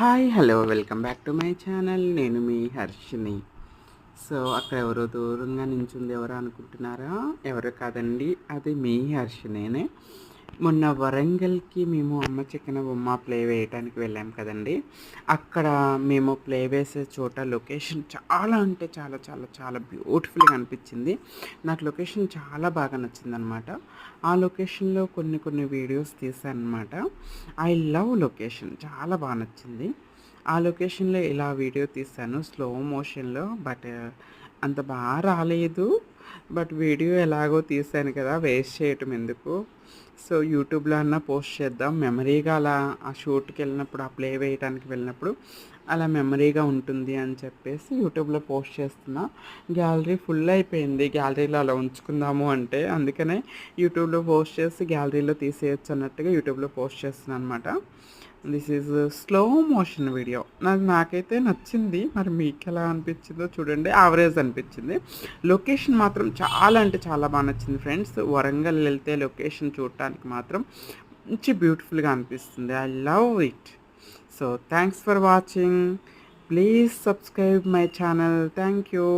Hi hello welcome back to my channel. నేను మీ Harshini. So అక్కడ ఎవరో దూరంగా నించుంది ఎవరు అనుకుంటున్నారా? ఎవరు కాదండి, అది మీ హర్షినేనే. మొన్న వరంగల్కి మేము అమ్మ చెక్కిన బొమ్మ ప్లే వేయటానికి వెళ్ళాం కదండి. అక్కడ మేము ప్లే వేసే చోట లొకేషన్ చాలా అంటే చాలా చాలా చాలా బ్యూటిఫుల్గా అనిపించింది. నాకు లొకేషన్ చాలా బాగా నచ్చిందనమాట. ఆ లొకేషన్లో కొన్ని కొన్ని వీడియోస్ తీసాను అనమాట. ఐ లవ్ లొకేషన్, చాలా బాగా నచ్చింది. ఆ లొకేషన్లో ఇలా వీడియో తీశాను స్లో మోషన్లో. బట్ అంత బాగా రాలేదు. బట్ వీడియో ఎలాగో తీశాను కదా, వేస్ట్ చేయటం ఎందుకు. సో యూట్యూబ్లో అన్నా పోస్ట్ చేద్దాం మెమరీగా. అలా ఆ షూట్కి వెళ్ళినప్పుడు, ఆ ప్లే వేయడానికి వెళ్ళినప్పుడు అలా మెమరీగా ఉంటుంది అని చెప్పేసి యూట్యూబ్లో పోస్ట్ చేస్తున్నా. గ్యాలరీ ఫుల్ అయిపోయింది. గ్యాలరీలో అలా ఉంచుకుందాము అంటే, అందుకనే యూట్యూబ్లో పోస్ట్ చేసి గ్యాలరీలో తీసేయచ్చు అన్నట్టుగా యూట్యూబ్లో పోస్ట్ చేస్తున్నాను అనమాట. This is slow motion video. నాకైతే నచ్చింది. మరి మీకు ఎలా అనిపించిందో చూడండి. యావరేజ్ అనిపించింది. లొకేషన్ మాత్రం చాలా అంటే చాలా బాగా నచ్చింది ఫ్రెండ్స్. వరంగల్ వెళ్తే లొకేషన్ చూడటానికి మాత్రం మంచి బ్యూటిఫుల్గా అనిపిస్తుంది. I love it. So thanks for watching. Please subscribe my channel. Thank you.